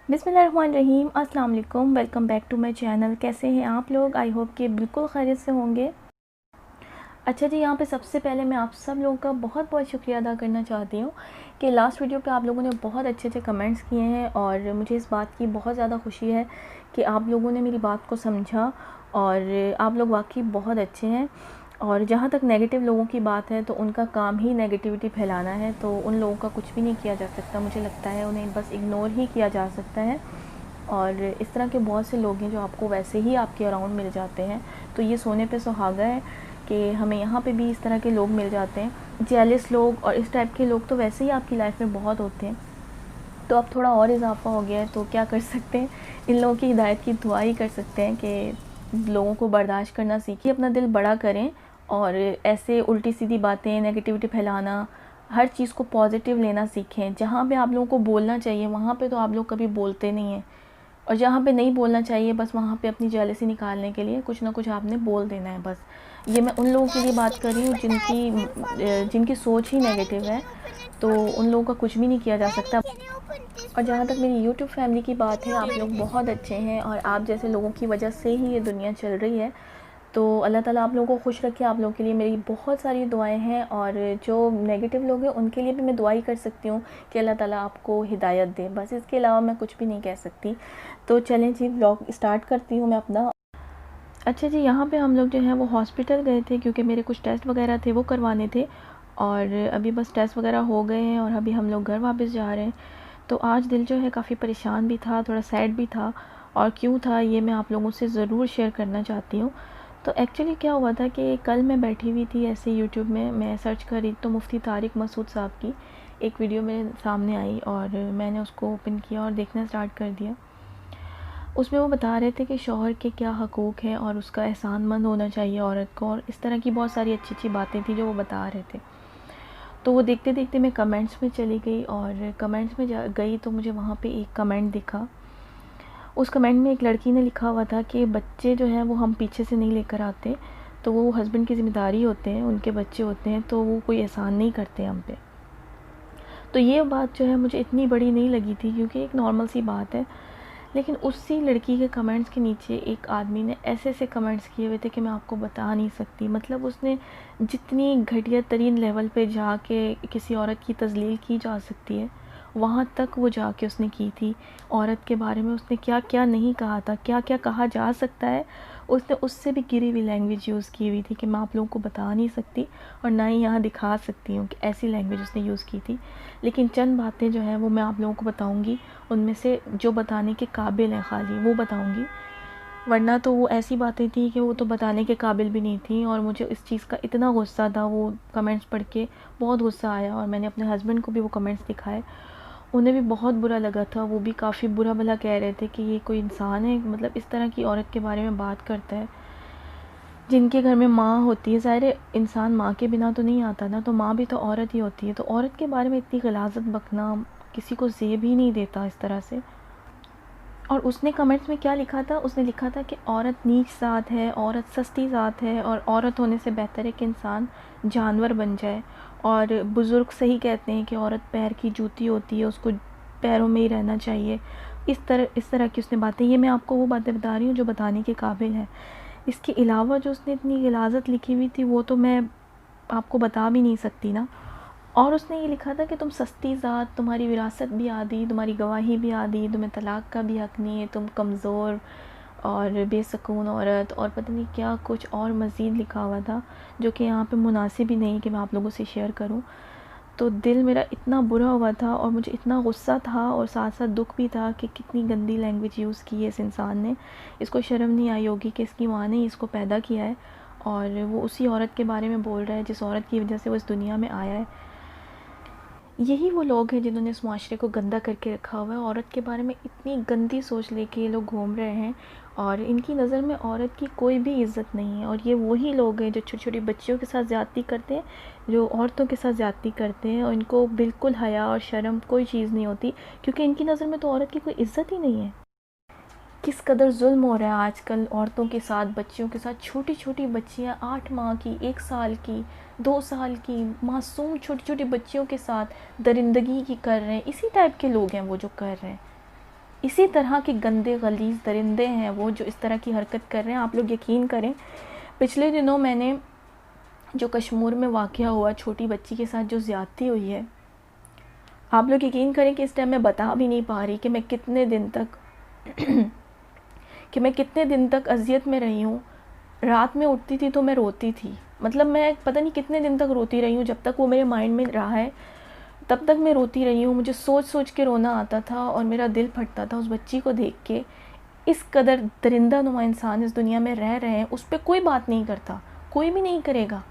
बिस्मिल्लाहिर्रहमानिर्रहीम, अस्सलाम वालेकुम। Welcome back to my channel. कैसे हैं आप लोग? आई होप कि बिल्कुल खैरियत से होंगे। अच्छा जी, यहाँ पे सबसे पहले मैं आप सब लोगों का बहुत बहुत शुक्रिया अदा करना चाहती हूँ कि लास्ट वीडियो पे आप लोगों ने बहुत अच्छे अच्छे कमेंट्स किए हैं और मुझे इस बात की बहुत ज़्यादा खुशी है कि आप लोगों ने मेरी बात को समझा और आप लोग वाकई बहुत अच्छे हैं। और जहाँ तक नेगेटिव लोगों की बात है तो उनका काम ही नेगेटिविटी फैलाना है, तो उन लोगों का कुछ भी नहीं किया जा सकता। मुझे लगता है उन्हें बस इग्नोर ही किया जा सकता है। और इस तरह के बहुत से लोग हैं जो आपको वैसे ही आपके अराउंड मिल जाते हैं, तो ये सोने पे सुहागा है कि हमें यहाँ पे भी इस तरह के लोग मिल जाते हैं। जेलस लोग और इस टाइप के लोग तो वैसे ही आपकी लाइफ में बहुत होते हैं, तो अब थोड़ा और इजाफा हो गया है तो क्या कर सकते हैं, इन लोगों की हिदायत की दुआ ही कर सकते हैं कि लोगों को बर्दाश्त करना सीखिए, अपना दिल बड़ा करें और ऐसे उल्टी सीधी बातें, नेगेटिविटी फैलाना, हर चीज़ को पॉजिटिव लेना सीखें। जहाँ पे आप लोगों को बोलना चाहिए वहाँ पे तो आप लोग कभी बोलते नहीं हैं, और जहाँ पे नहीं बोलना चाहिए बस वहाँ पे अपनी जेलसी निकालने के लिए कुछ ना कुछ आपने बोल देना है बस। ये मैं उन लोगों के लिए बात कर रही हूँ जिनकी सोच ही नेगेटिव है, तो उन लोगों का कुछ भी नहीं किया जा सकता। और जहाँ तक मेरी यूट्यूब फैमिली की बात है, आप लोग बहुत अच्छे हैं और आप जैसे लोगों की वजह से ही ये दुनिया चल रही है। तो अल्लाह ताला आप लोगों को खुश रखे। आप लोगों के लिए मेरी बहुत सारी दुआएं हैं और जो नेगेटिव लोग हैं उनके लिए भी मैं दुआ ही कर सकती हूँ कि अल्लाह ताला आपको हिदायत दे, बस इसके अलावा मैं कुछ भी नहीं कह सकती। तो चलें जी, व्लॉग स्टार्ट करती हूँ मैं अपना। अच्छा जी, यहाँ पे हम लोग जो हैं वो हॉस्पिटल गए थे क्योंकि मेरे कुछ टेस्ट वगैरह थे वो करवाने थे, और अभी बस टेस्ट वगैरह हो गए हैं और अभी हम लोग घर वापस जा रहे हैं। तो आज दिल जो है काफ़ी परेशान भी था, थोड़ा सैड भी था, और क्यों था ये मैं आप लोगों से ज़रूर शेयर करना चाहती हूँ। तो एक्चुअली क्या हुआ था कि कल मैं बैठी हुई थी ऐसे यूट्यूब में, मैं सर्च कर रही तो मुफ्ती तारिक मसूद साहब की एक वीडियो मेरे सामने आई और मैंने उसको ओपन किया और देखना स्टार्ट कर दिया। उसमें वो बता रहे थे कि शौहर के क्या हकूक़ हैं और उसका एहसानमंद होना चाहिए औरत को, और इस तरह की बहुत सारी अच्छी अच्छी बातें थी जो वो बता रहे थे। तो वो देखते देखते मैं कमेंट्स में चली गई और कमेंट्स में जा गई तो मुझे वहाँ पे एक कमेंट दिखा। उस कमेंट में एक लड़की ने लिखा हुआ था कि बच्चे जो हैं वो हम पीछे से नहीं लेकर आते, तो वो हस्बैंड की ज़िम्मेदारी होते हैं, उनके बच्चे होते हैं, तो वो कोई एहसान नहीं करते हम पे। तो ये बात जो है मुझे इतनी बड़ी नहीं लगी थी क्योंकि एक नॉर्मल सी बात है, लेकिन उसी लड़की के कमेंट्स के नीचे एक आदमी ने ऐसे ऐसे कमेंट्स किए हुए थे कि मैं आपको बता नहीं सकती। मतलब उसने जितनी घटिया तरीन लेवल पे जाके किसी औरत की तज़लील की जा सकती है वहाँ तक वो जाके उसने की थी। औरत के बारे में उसने क्या क्या नहीं कहा था, क्या क्या कहा जा सकता है, उसने उससे भी गिरी हुई लैंग्वेज यूज़ की हुई थी कि मैं आप लोगों को बता नहीं सकती और ना ही यहाँ दिखा सकती हूँ कि ऐसी लैंग्वेज उसने यूज़ की थी। लेकिन चंद बातें जो हैं वो मैं आप लोगों को बताऊँगी, उनमें से जो बताने के काबिल हैं खाली वो बताऊँगी, वरना तो वो ऐसी बातें थी कि वो तो बताने के काबिल भी नहीं थी। और मुझे इस चीज़ का इतना गुस्सा था, वो कमेंट्स पढ़ के बहुत गुस्सा आया, और मैंने अपने हस्बैंड को भी वो कमेंट्स दिखाए, उन्हें भी बहुत बुरा लगा था। वो भी काफ़ी बुरा भला कह रहे थे कि ये कोई इंसान है, मतलब इस तरह की औरत के बारे में बात करता है जिनके घर में माँ होती है। ज़ाहिर है इंसान माँ के बिना तो नहीं आता ना, तो माँ भी तो औरत ही होती है, तो औरत के बारे में इतनी गलाज़त बकना किसी को ज़ेब ही नहीं देता इस तरह से। और उसने कमेंट्स में क्या लिखा था, उसने लिखा था कि औरत नीच ज़ात है, औरत सस्ती ज़ात है, और औरत होने से बेहतर है कि इंसान जानवर बन जाए। और बुज़ुर्ग सही कहते हैं कि औरत पैर की जूती होती है, उसको पैरों में ही रहना चाहिए। इस तरह की उसने बातें, ये मैं आपको वो बातें बता रही हूँ जो बताने के काबिल है। इसके अलावा जो उसने इतनी गिलाज़त लिखी हुई थी वो तो मैं आपको बता भी नहीं सकती ना। और उसने ये लिखा था कि तुम सस्ती ज़ात, तुम्हारी विरासत भी आधी, तुम्हारी गवाही भी आधी, तुम्हें तलाक का भी हक़ नहीं है, तुम कमज़ोर और बेसकून औरत, और पता नहीं क्या कुछ और मज़ीद लिखा हुआ था जो कि यहाँ पे मुनासिब ही नहीं कि मैं आप लोगों से शेयर करूँ। तो दिल मेरा इतना बुरा हुआ था और मुझे इतना गुस्सा था और साथ साथ दुख भी था कि कितनी गंदी लैंग्वेज यूज़ की है इस इंसान ने। इसको शर्म नहीं आई होगी कि इसकी माँ ने इसको पैदा किया है और वो उसी औरत के बारे में बोल रहा है जिस औरत की वजह से वो इस दुनिया में आया है। यही वो लोग हैं जिन्होंने इस माशरे को गंदा करके रखा हुआ है। औरत के बारे में इतनी गंदी सोच लेके ये लोग घूम रहे हैं और इनकी नज़र में औरत की कोई भी इज़्ज़त नहीं है। और ये वही लोग हैं जो छोटी छोटी बच्चियों के साथ ज़्यादती करते हैं, जो औरतों के साथ ज़्यादती करते हैं, और इनको बिल्कुल हया और शर्म कोई चीज़ नहीं होती, क्योंकि इनकी नज़र में तो औरत की कोई इज़्ज़त ही नहीं है। किस कदर जुल्म हो रहा है आजकल औरतों के साथ, बच्चियों के साथ। छोटी छोटी बच्चियां 8 माह की, 1 साल की, 2 साल की मासूम छोटी छोटी बच्चियों के साथ दरिंदगी की कर रहे हैं। इसी टाइप के लोग हैं वो जो कर रहे हैं। इसी तरह के गंदे गलीज़ दरिंदे हैं वो जो इस तरह की हरकत कर रहे हैं। आप लोग यकीन करें, पिछले दिनों मैंने जो कश्मीर में वाक़या हुआ छोटी बच्ची के साथ जो ज़्यादती हुई है, आप लोग यकीन करें कि इस टाइम मैं बता भी नहीं पा रही कि मैं कितने दिन तक अज़ियत में रही हूँ। रात में उठती थी तो मैं रोती थी, मतलब मैं पता नहीं कितने दिन तक रोती रही हूँ। जब तक वो मेरे माइंड में रहा है तब तक मैं रोती रही हूँ। मुझे सोच सोच के रोना आता था और मेरा दिल फटता था उस बच्ची को देख के। इस कदर दरिंदा नुमा इंसान इस दुनिया में रह रहे हैं, उस पर कोई बात नहीं करता, कोई भी नहीं करेगा।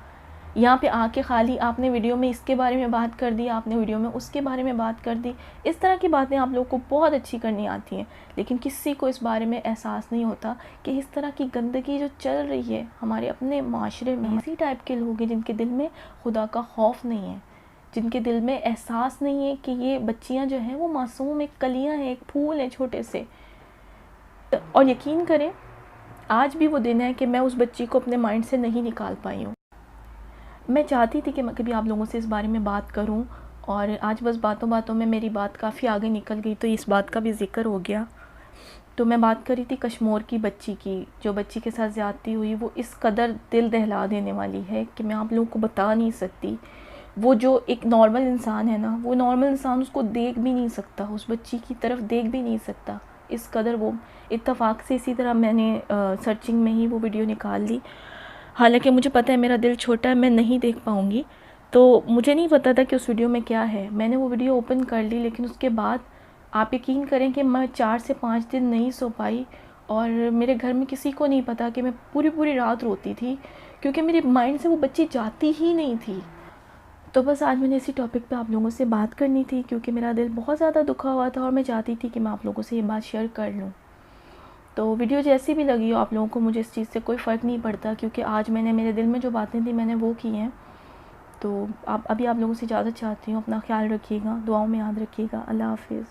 यहाँ पे आके खाली आपने वीडियो में इसके बारे में बात कर दी, आपने वीडियो में उसके बारे में बात कर दी। इस तरह की बातें आप लोगों को बहुत अच्छी करनी आती हैं, लेकिन किसी को इस बारे में एहसास नहीं होता कि इस तरह की गंदगी जो चल रही है हमारे अपने माशरे में, इसी टाइप के लोग हैं जिनके दिल में खुदा का खौफ नहीं है, जिनके दिल में एहसास नहीं है कि ये बच्चियाँ जो हैं वो मासूम एक कलियाँ हैं, एक फूल हैं छोटे से। और यकीन करें, आज भी वो दिन है कि मैं उस बच्ची को अपने माइंड से नहीं निकाल पाई हूँ। मैं चाहती थी कि मैं कभी आप लोगों से इस बारे में बात करूं, और आज बस बातों बातों में मेरी बात काफ़ी आगे निकल गई तो इस बात का भी ज़िक्र हो गया। तो मैं बात कर रही थी कश्मीर की बच्ची की, जो बच्ची के साथ ज़्यादती हुई। वो इस कदर दिल दहला देने वाली है कि मैं आप लोगों को बता नहीं सकती। वो जो एक नॉर्मल इंसान है ना, वो नॉर्मल इंसान उसको देख भी नहीं सकता, उस बच्ची की तरफ देख भी नहीं सकता। इस कदर वो इत्तेफाक से इसी तरह मैंने सर्चिंग में ही वो वीडियो निकाल ली। हालांकि मुझे पता है मेरा दिल छोटा है, मैं नहीं देख पाऊँगी, तो मुझे नहीं पता था कि उस वीडियो में क्या है। मैंने वो वीडियो ओपन कर ली, लेकिन उसके बाद आप यकीन करें कि मैं 4 से 5 दिन नहीं सो पाई। और मेरे घर में किसी को नहीं पता कि मैं पूरी पूरी रात रोती थी, क्योंकि मेरे माइंड से वो बच्ची जाती ही नहीं थी। तो बस आज मैंने इसी टॉपिक पे आप लोगों से बात करनी थी, क्योंकि मेरा दिल बहुत ज़्यादा दुखा हुआ था और मैं चाहती थी कि मैं आप लोगों से ये बात शेयर कर लूँ। तो वीडियो जैसी भी लगी हो आप लोगों को, मुझे इस चीज़ से कोई फ़र्क नहीं पड़ता, क्योंकि आज मैंने मेरे दिल में जो बातें थी मैंने वो की हैं। तो अभी आप लोगों से इजाज़त चाहती हूँ। अपना ख्याल रखिएगा, दुआओं में याद रखिएगा। अल्लाह हाफ़िज़।